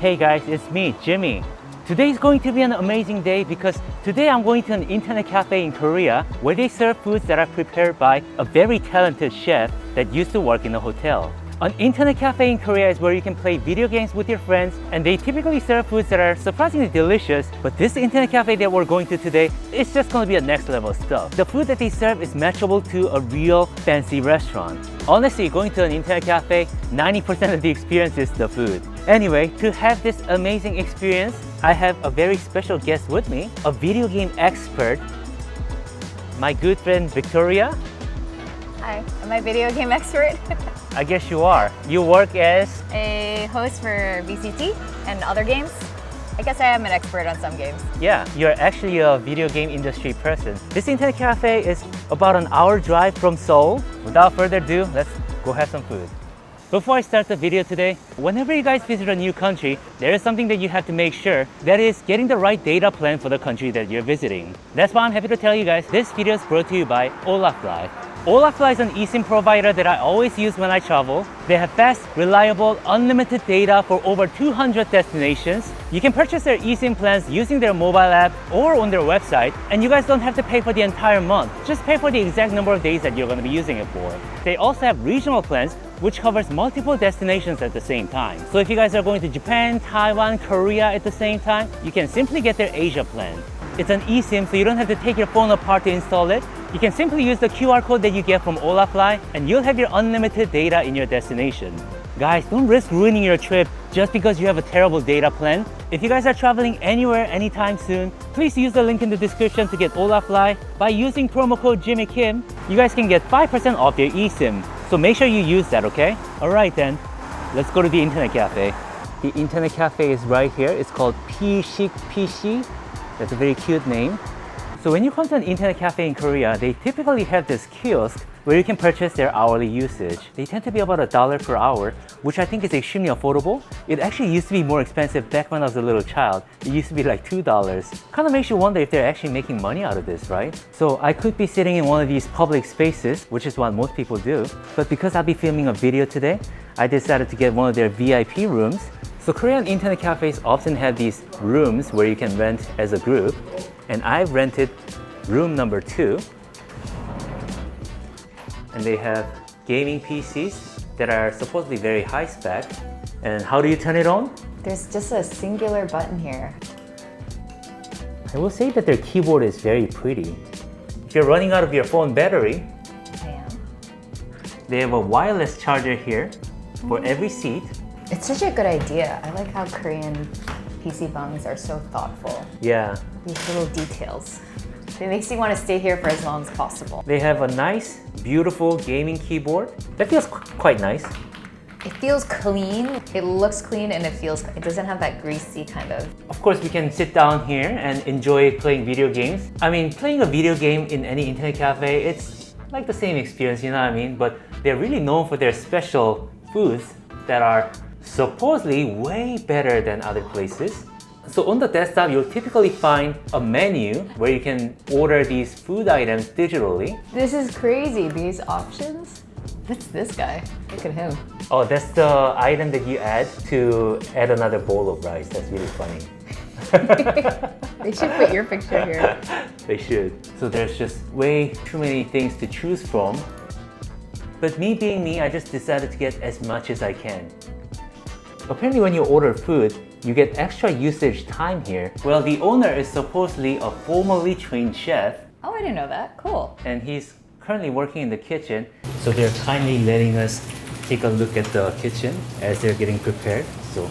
Hey guys, it's me, Jimmy. Today is going to be an amazing day because today I'm going to an internet cafe in Korea where they serve foods that are prepared by a very talented chef that used to work in a hotel. An internet cafe in Korea is where you can play video games with your friends, and they typically serve foods that are surprisingly delicious. But this internet cafe that we're going to today, it's just going to be a next level stuff. The food that they serve is matchable to a real fancy restaurant. Honestly, going to an internet cafe, 90% of the experience is the food. Anyway, to have this amazing experience, I have a very special guest with me, a video game expert, my good friend Victoria. Hi, am I a video game expert? I guess you are. You work as a host for VCT and other games. I guess I am an expert on some games. Yeah, you're actually a video game industry person. This internet cafe is about an hour drive from Seoul. Without further ado, let's go have some food. Before I start the video today, whenever you guys visit a new country, there is something that you have to make sure, that is getting the right data plan for the country that you're visiting. That's why I'm happy to tell you guys, this video is brought to you by Olafly. Olafly is an eSIM provider that I always use when I travel. They have fast, reliable, unlimited data for over 200 destinations. You can purchase their eSIM plans using their mobile app or on their website, and you guys don't have to pay for the entire month. Just pay for the exact number of days that you're going to be using it for. They also have regional plans, which covers multiple destinations at the same time. So if you guys are going to Japan, Taiwan, Korea at the same time, you can simply get their Asia plan. It's an eSIM, so you don't have to take your phone apart to install it. You can simply use the QR code that you get from Olafly, and you'll have your unlimited data in your destination. Guys, don't risk ruining your trip just because you have a terrible data plan. If you guys are traveling anywhere anytime soon, please use the link in the description to get Olafly. By using promo code JimmyKim, you guys can get 5% off your eSIM. So make sure you use that, okay? Alright then, let's go to the internet cafe. The internet cafe is right here. It's called PSIC PC. That's a very cute name. So when you come to an internet cafe in Korea, they typically have this kiosk where you can purchase their hourly usage. They tend to be about $1 per hour, which I think is extremely affordable. It actually used to be more expensive back when I was a little child. It used to be like $2. Kind of makes you wonder if they're actually making money out of this, right? So I could be sitting in one of these public spaces, which is what most people do. But because I'll be filming a video today, I decided to get one of their VIP rooms. So Korean internet cafes often have these rooms where you can rent as a group. And I've rented room number 2. And they have gaming PCs that are supposedly very high spec. And how do you turn it on? There's just a singular button here. I will say that their keyboard is very pretty. If you're running out of your phone battery, I am. they have a wireless charger here for every seat. It's such a good idea. I like how Korean PC Bangs are so thoughtful. Yeah. These little details. It makes you want to stay here for as long as possible. They have a nice, beautiful gaming keyboard. That feels quite nice. It feels clean. It looks clean and it doesn't have that greasy kind of. Of course, we can sit down here and enjoy playing video games. I mean, playing a video game in any internet cafe, it's like the same experience, you know what I mean? But they're really known for their special foods that are supposedly way better than other places. So on the desktop, you'll typically find a menu where you can order these food items digitally. This is crazy, these options. What's this guy? Look at him. Oh, that's the item that you add to add another bowl of rice. That's really funny. They should put your picture here. They should. So there's just way too many things to choose from. But me being me, I just decided to get as much as I can. Apparently when you order food, you get extra usage time here. Well, the owner is supposedly a formally trained chef. Oh, I didn't know that. Cool. And he's currently working in the kitchen. So they're kindly letting us take a look at the kitchen as they're getting prepared. So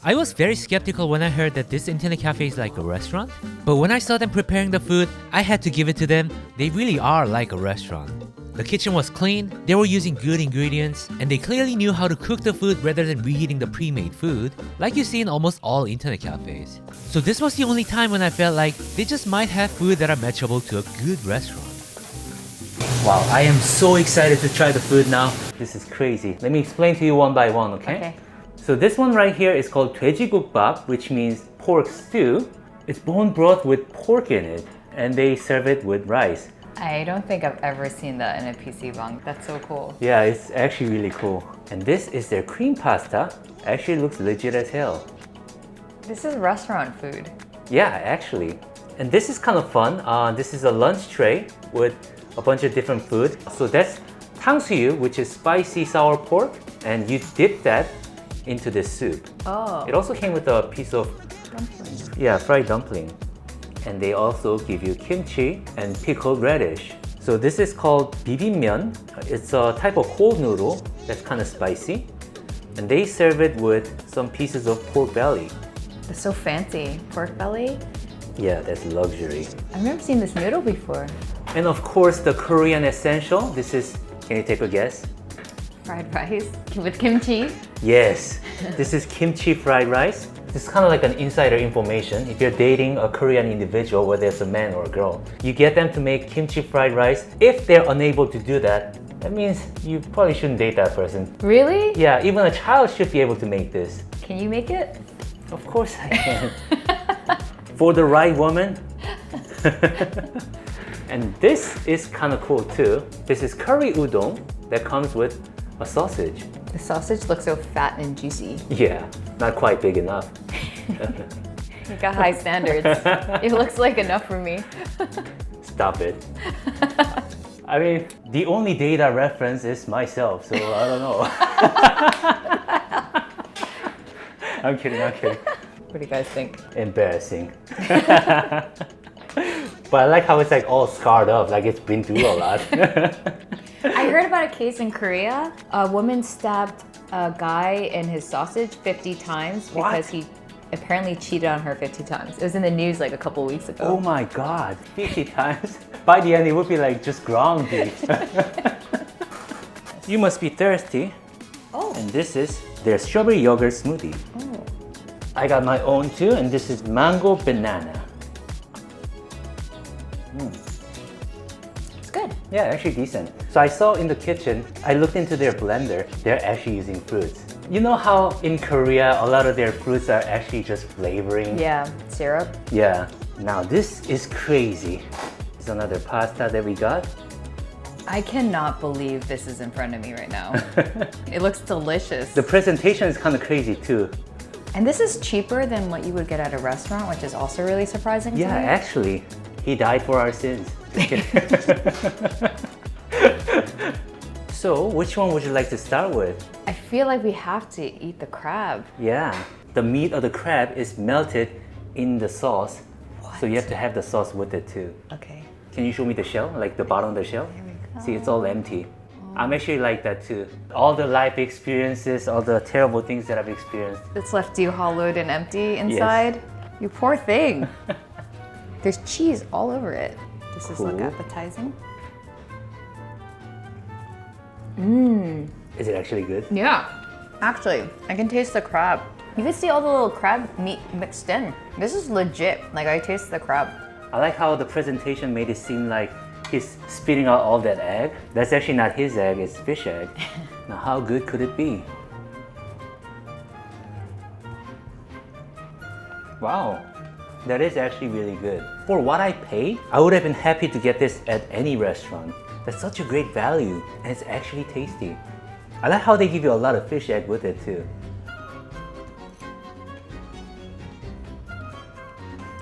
I was very skeptical when I heard that this internet cafe is like a restaurant. But when I saw them preparing the food, I had to give it to them. They really are like a restaurant. The kitchen was clean, they were using good ingredients, and they clearly knew how to cook the food rather than reheating the pre-made food, like you see in almost all internet cafes. So this was the only time when I felt like they just might have food that are matchable to a good restaurant. wow, I am so excited to try the food now. This is crazy. Let me explain to you one by one, okay? Okay. So this one right here is called 돼지국밥, which means pork stew. It's bone broth with pork in it, and they serve it with rice. I don't think I've ever seen that in a PC Bang. That's so cool. Yeah, it's actually really cool. And this is their cream pasta. Actually looks legit as hell. This is restaurant food. Yeah, actually. And this is kind of fun. This is a lunch tray with a bunch of different food. So that's 탕수육, which is spicy sour pork, and you dip that into this soup. Oh. It also came with a piece of fried dumpling. And they also give you kimchi and pickled radish. So this is called bibimbyeon. It's a type of cold noodle that's kind of spicy. And they serve it with some pieces of pork belly. That's so fancy. Pork belly. Yeah, that's luxury. I've never seen this noodle before. And of course, the Korean essential. This is, can you take a guess? Fried rice with kimchi. Yes, this is kimchi fried rice. This is kind of like an insider information. If you're dating a Korean individual, whether it's a man or a girl, you get them to make kimchi fried rice. If they're unable to do that, that means you probably shouldn't date that person. Really? Yeah, even a child should be able to make this. Can you make it? Of course I can. For the right woman. And this is kind of cool too. This is curry udon that comes with a sausage. The sausage looks so fat and juicy. Yeah, not quite big enough. You got high standards. It looks like enough for me. Stop it. I mean, the only data reference is myself, so I don't know. I'm kidding. What do you guys think? Embarrassing. But I like how it's like all scarred up, like it's been through a lot. I heard about a case in Korea. A woman stabbed a guy in his sausage 50 times because he apparently cheated on her 50 times. It was in the news like a couple weeks ago. Oh my god, 50 times? By the end, it would be like just ground beef. You must be thirsty. Oh. And this is their strawberry yogurt smoothie. Oh. I got my own too, and this is mango banana. It's good. Yeah, actually decent. So I saw in the kitchen, I looked into their blender, they're actually using fruits. You know how in Korea, a lot of their fruits are actually just flavoring? Yeah, syrup. Yeah. Now this is crazy. It's another pasta that we got. I cannot believe this is in front of me right now. It looks delicious. The presentation is kind of crazy too. And this is cheaper than what you would get at a restaurant, which is also really surprising to me. Yeah, actually, he died for our sins. So, which one would you like to start with? I feel like we have to eat the crab. Yeah, the meat of the crab is melted in the sauce. What? So you have to have the sauce with it too. Okay. Can you show me the shell, like the bottom of the shell? Here we go. See, it's all empty. I'm actually like that too. All the life experiences, all the terrible things that I've experienced. It's left you hollowed and empty inside. Yes. You poor thing. There's cheese all over it. This is look appetizing. Mmm. Is it actually good? Yeah. Actually, I can taste the crab. You can see all the little crab meat mixed in. This is legit. Like, I taste the crab. I like how the presentation made it seem like he's spitting out all that egg. That's actually not his egg, it's fish egg. Now how good could it be? Wow, that is actually really good. For what I paid, I would have been happy to get this at any restaurant. That's such a great value, and it's actually tasty. I like how they give you a lot of fish egg with it too.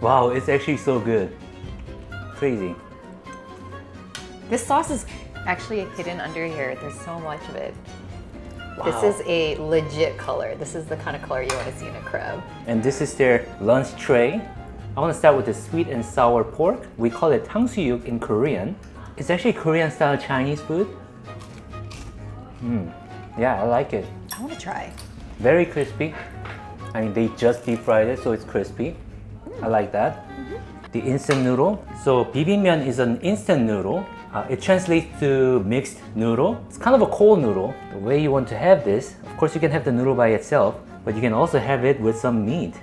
Wow, it's actually so good. Crazy. This sauce is actually hidden under here. There's so much of it. Wow. This is a legit color. This is the kind of color you want to see in a crab. And this is their lunch tray. I want to start with the sweet and sour pork. We call it 탕수육 in Korean. It's actually Korean style Chinese food. Yeah, I like it. I want to try. Very crispy. I mean, they just deep fried it, so it's crispy. I like that. The instant noodle. So bibimbyeon is an instant noodle. It translates to mixed noodle. It's kind of a cold noodle. The way you want to have this, of course you can have the noodle by itself, but you can also have it with some meat.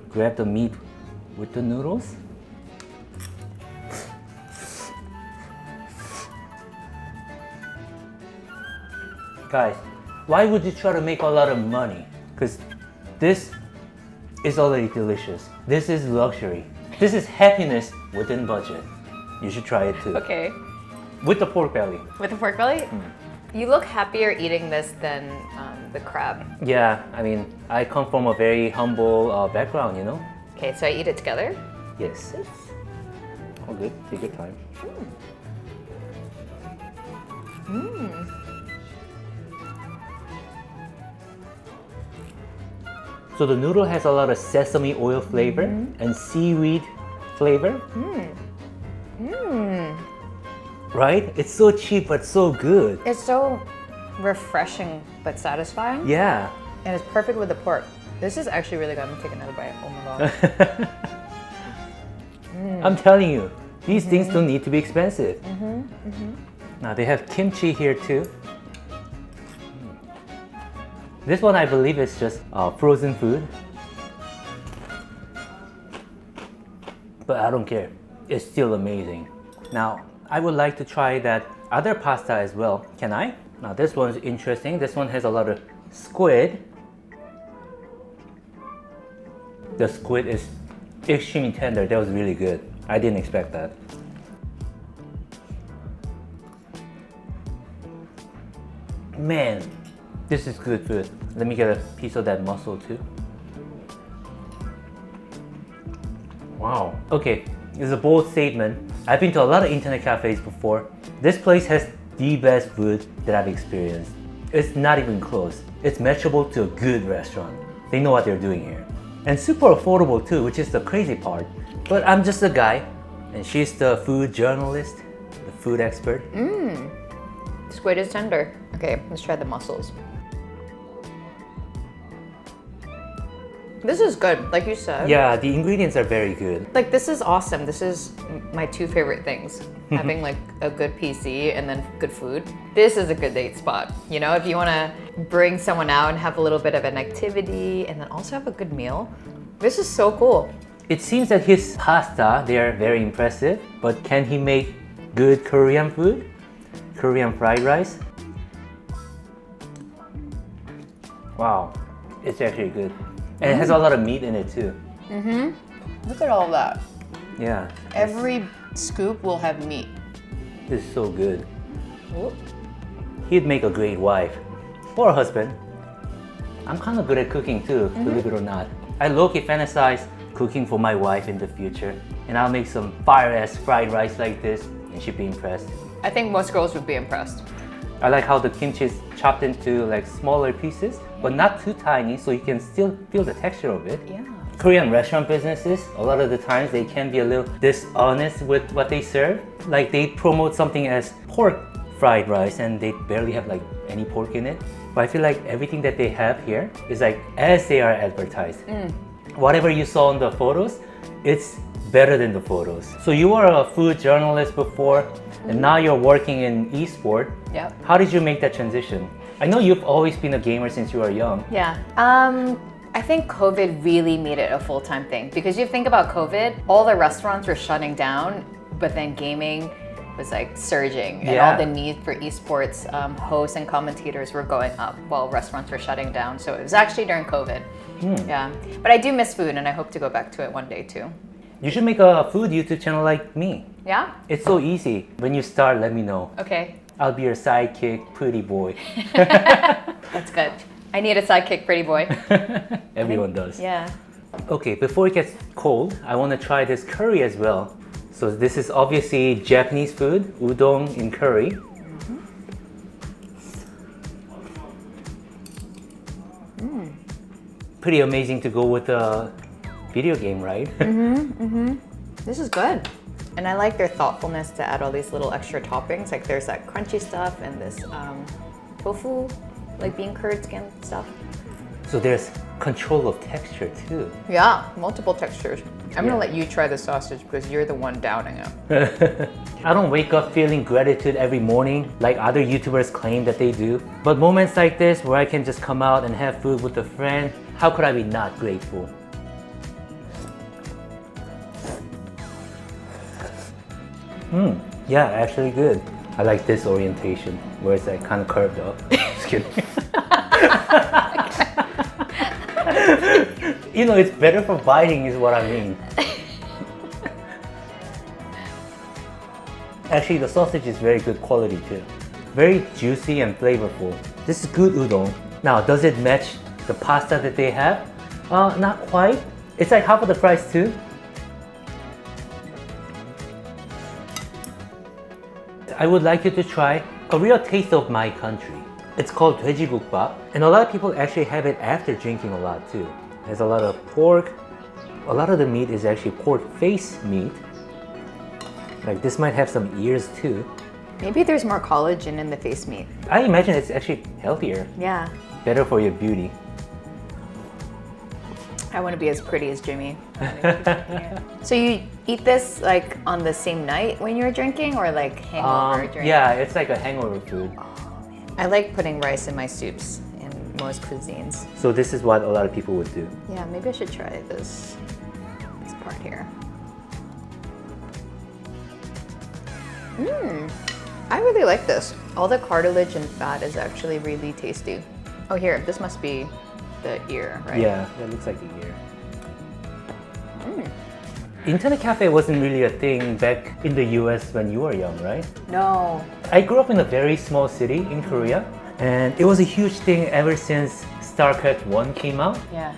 Grab the meat with the noodles. Guys, why would you try to make a lot of money? Because this is already delicious. This is luxury. This is happiness within budget. You should try it too. Okay. With the pork belly. With the pork belly? You look happier eating this than the crab. Yeah, I mean, I come from a very humble background, you know? Okay, so I eat it together. Yes. All good. Take your time. So the noodle has a lot of sesame oil flavor and seaweed flavor. Right? It's so cheap but so good. It's so refreshing but satisfying. Yeah. And it's perfect with the pork. This is actually really good. I'm gonna take another bite. Oh my god. I'm telling you, these things don't need to be expensive. Now they have kimchi here too. This one I believe is just frozen food. But I don't care. It's still amazing. Now, I would like to try that other pasta as well. Can I? Now this one's interesting. This one has a lot of squid. The squid is extremely tender. That was really good. I didn't expect that. Man, this is good food. Let me get a piece of that mussel too. Wow. Okay, this is a bold statement. I've been to a lot of internet cafes before. This place has the best food that I've experienced. It's not even close. It's matchable to a good restaurant. They know what they're doing here. And super affordable too, which is the crazy part. But I'm just a guy, and she's the food journalist, the food expert. Squid is tender. Okay, let's try the mussels. This is good, like you said. Yeah, the ingredients are very good. Like this is awesome. This is my two favorite things. Having like a good PC and then good food. This is a good date spot. You know, if you want to bring someone out and have a little bit of an activity and then also have a good meal. This is so cool. It seems that his pasta, they are very impressive, but can he make good Korean food? Korean fried rice? Wow, it's actually good. And it has a lot of meat in it too. Look at all that. Yeah, Every scoop will have meat. this is so good. He'd make a great wife or a husband. I'm kind of good at cooking too, believe it or not. I low-key fantasize cooking for my wife in the future, and I'll make some fire-ass fried rice like this, and she'd be impressed. I think most girls would be impressed. I like how the kimchi is chopped into like smaller pieces, but not too tiny, so you can still feel the texture of it. Yeah. Korean restaurant businesses, a lot of the times they can be a little dishonest with what they serve. Like they promote something as pork fried rice and they barely have like any pork in it. But I feel like everything that they have here is like as they are advertised. Whatever you saw in the photos, it's better than the photos. So you were a food journalist before, and now you're working in esports. Yep. How did you make that transition? I know you've always been a gamer since you were young. Yeah. I think COVID really made it a full-time thing because you think about COVID, all the restaurants were shutting down, but then gaming was like surging and Yeah. all the need for esports hosts and commentators were going up while restaurants were shutting down. So it was actually during COVID. Yeah. But I do miss food and I hope to go back to it one day too. You should make a food YouTube channel like me. Yeah? It's so easy. When you start, let me know. Okay. I'll be your sidekick, pretty boy. That's good. I need a sidekick, pretty boy. Everyone does. Yeah. Okay, before it gets cold, I want to try this curry as well. So this is obviously Japanese food, udon in curry. Pretty amazing to go with a video game, right? This is good. And I like their thoughtfulness to add all these little extra toppings. Like there's that crunchy stuff and this tofu, like bean curd skin stuff. So there's control of texture too. Yeah, multiple textures. I'm Yeah. gonna let you try the sausage because you're the one downing it. I don't wake up feeling gratitude every morning like other YouTubers claim that they do. But moments like this where I can just come out and have food with a friend, how could I be not grateful? Yeah, actually good. I like this orientation where it's like kind of curved up. Just kidding. You know, it's better for biting is what I mean. Actually, the sausage is very good quality too. Very juicy and flavorful. This is good udon. Now, does it match the pasta that they have? Not quite. It's like half of the price too. I would like you to try a real taste of my country. It's called 돼지국밥, and a lot of people actually have it after drinking a lot too. It has a lot of pork. A lot of the meat is actually pork face meat. Like this might have some ears too. Maybe there's more collagen in the face meat. I imagine it's actually healthier, Yeah. better for your beauty. I want to be as pretty as Jimmy. So you eat this like on the same night when you're drinking, or like hangover drink? Yeah, it's like a hangover food. I like putting rice in my soups in most cuisines. So this is what a lot of people would do. Yeah, maybe I should try this part here. I really like this. All the cartilage and fat is actually really tasty. Oh, here, this must be the ear, right? Yeah, that looks like the ear. Internet cafe wasn't really a thing back in the US when you were young, right? No. I grew up in a very small city in Korea, and it was a huge thing ever since StarCraft 1 came out. Yeah.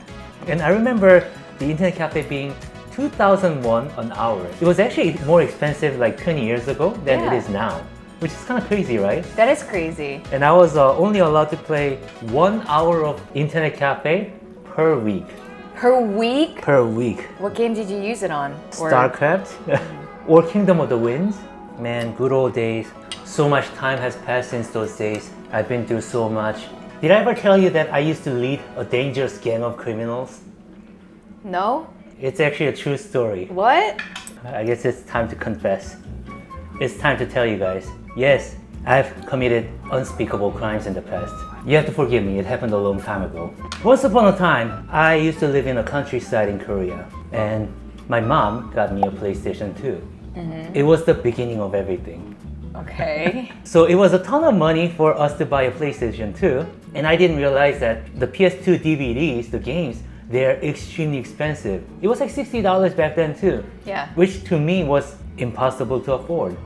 And I remember the internet cafe being 2,000 won an hour. It was actually more expensive like 20 years ago than it Yeah. is now, which is kind of crazy, right? That is crazy. And I was only allowed to play 1 hour of internet cafe per week. Per week? Per week. What game did you use it on? Or- StarCraft or Kingdom of the Winds. Man, good old days. So much time has passed since those days. I've been through so much. Did I ever tell you that I used to lead a dangerous gang of criminals? No? It's actually a true story. What? I guess it's time to confess. It's time to tell you guys. Yes, I've committed unspeakable crimes in the past. You have to forgive me, it happened a long time ago. Once upon a time, I used to live in a countryside in Korea, and my mom got me a PlayStation 2. It was the beginning of everything. Okay. So it was a ton of money for us to buy a PlayStation 2, and I didn't realize that the PS2 DVDs, the games, they're extremely expensive. It was like $60 back then too. Yeah. Which to me was impossible to afford.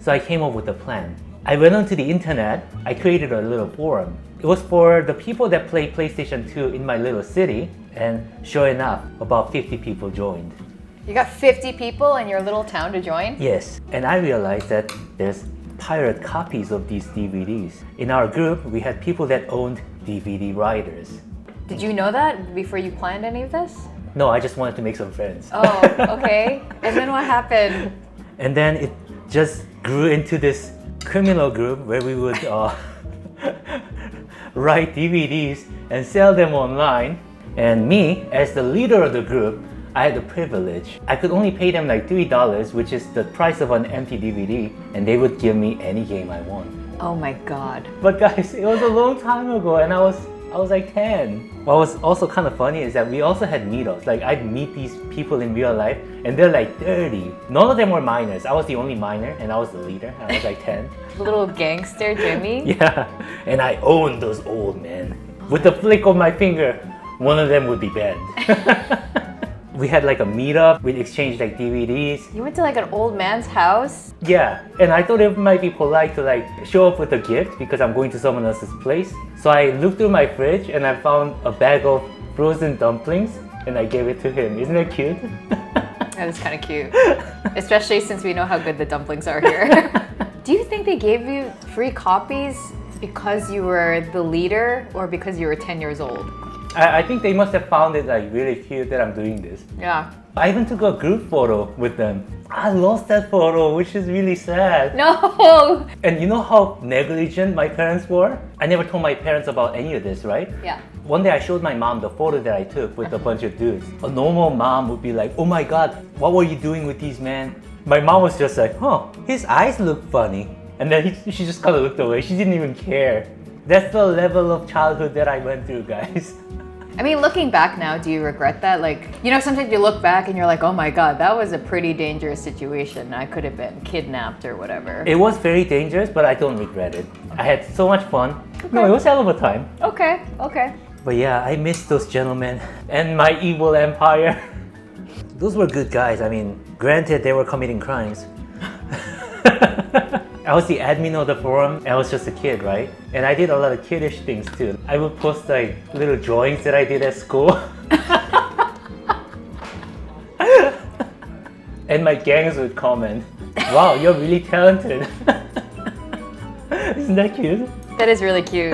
So I came up with a plan. I went onto the internet, I created a little forum. It was for the people that play PlayStation 2 in my little city, and sure enough, about 50 people joined. You got 50 people in your little town to join? Yes, and I realized that there's pirate copies of these DVDs. In our group, we had people that owned DVD writers. Did you know that before you planned any of this? No, I just wanted to make some friends. Oh, okay. And then what happened? And then it just grew into this criminal group where we would write DVDs and sell them online. And me, as the leader of the group, I had the privilege. I could only pay them like $3, which is the price of an empty DVD, and they would give me any game I want. Oh my god. But guys, it was a long time ago, and I was like 10. What was also kind of funny is that we also had meetups. Like I'd meet these people in real life, and they're like 30. None of them were minors. I was the only minor, and I was the leader. And I was like 10. Little gangster Jimmy? Yeah, and I owned those old men. With the flick of my finger, one of them would be banned. We had like a meetup, we'd exchange like DVDs. You went to like an old man's house? Yeah, and I thought it might be polite to like show up with a gift because I'm going to someone else's place. So I looked through my fridge and I found a bag of frozen dumplings and I gave it to him. Isn't that cute? That is kind of cute. Especially since we know how good the dumplings are here. Do you think they gave you free copies because you were the leader or because you were 10 years old? I think they must have found it like really cute that I'm doing this. Yeah. I even took a group photo with them. I lost that photo, which is really sad. No! And you know how negligent my parents were? I never told my parents about any of this, right? Yeah. One day I showed my mom the photo that I took with a bunch of dudes. A normal mom would be like, oh my god, what were you doing with these men? My mom was just like, huh, his eyes look funny. And then she just kind of looked away. She didn't even care. That's the level of childhood that I went through, guys. I mean, looking back now, do you regret that? Like, you know, sometimes you look back and you're like, oh my god, that was a pretty dangerous situation. I could have been kidnapped or whatever. It was very dangerous, but I don't regret it. I had so much fun. No, it was a hell of a time. Okay, okay. But yeah, I miss those gentlemen and my evil empire. Those were good guys. I mean, granted, they were committing crimes. I was the admin of the forum. I was just a kid, right? And I did a lot of kiddish things too. I would post like little drawings that I did at school. And my gangs would comment, wow, you're really talented. Isn't that cute? That is really cute.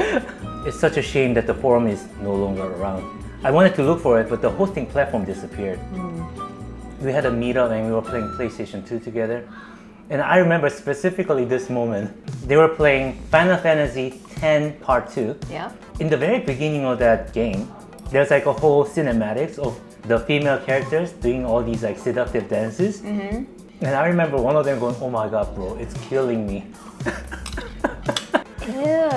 It's such a shame that the forum is no longer around. I wanted to look for it, but the hosting platform disappeared. We had a meetup and we were playing PlayStation 2 together. And I remember specifically this moment. They were playing Final Fantasy X Part 2. Yeah. In the very beginning of that game, there's like a whole cinematics of the female characters doing all these like seductive dances. And I remember one of them going, oh my god bro, it's killing me. Ew.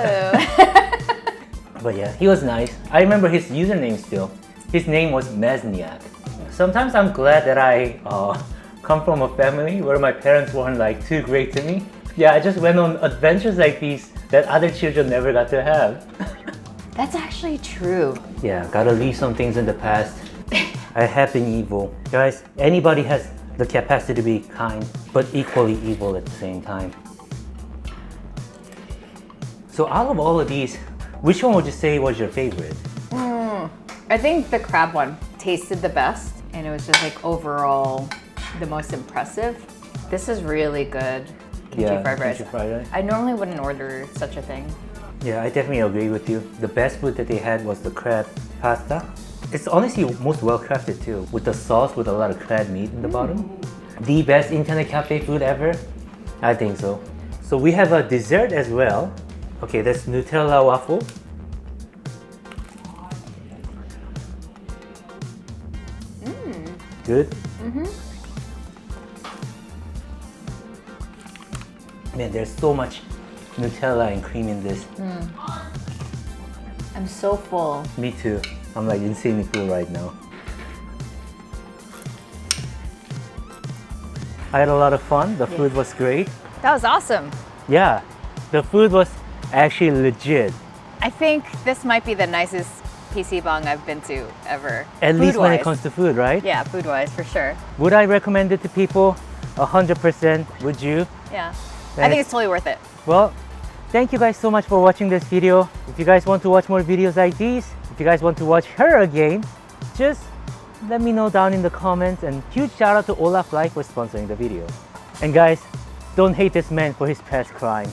But yeah, he was nice. I remember his username still. His name was Mesniak. Sometimes I'm glad that I come from a family where my parents weren't like too great to me. Yeah, I just went on adventures like these that other children never got to have. That's actually true. Yeah, gotta leave some things in the past. I have been evil. Guys, anybody has the capacity to be kind, but equally evil at the same time. So out of all of these, which one would you say was your favorite? I think the crab one tasted the best, and it was just like overall the most impressive. This is really good. Kimchi fried rice. kimchi fried rice. I normally wouldn't order such a thing. Yeah, I definitely agree with you. The best food that they had was the crab pasta. It's honestly most well crafted too, with the sauce with a lot of crab meat in the bottom. The best internet cafe food ever? I think so. So we have a dessert as well. Okay, that's Nutella waffle. Good? Man, there's so much Nutella and cream in this. I'm so full. Me too. I'm like insanely full right now. I had a lot of fun. The food was great. That was awesome. Yeah, the food was actually legit. I think this might be the nicest PC Bang I've been to ever. At least when it Food-wise. comes to food, right? Yeah, food-wise for sure. Would I recommend it to people? 100%. Would you? Yeah. I Thanks. think it's totally worth it. Well, thank you guys so much for watching this video. If you guys want to watch more videos like these, if you guys want to watch her again, just let me know down in the comments, and huge shout out to Olaf Life for sponsoring the video. And guys, don't hate this man for his past crime.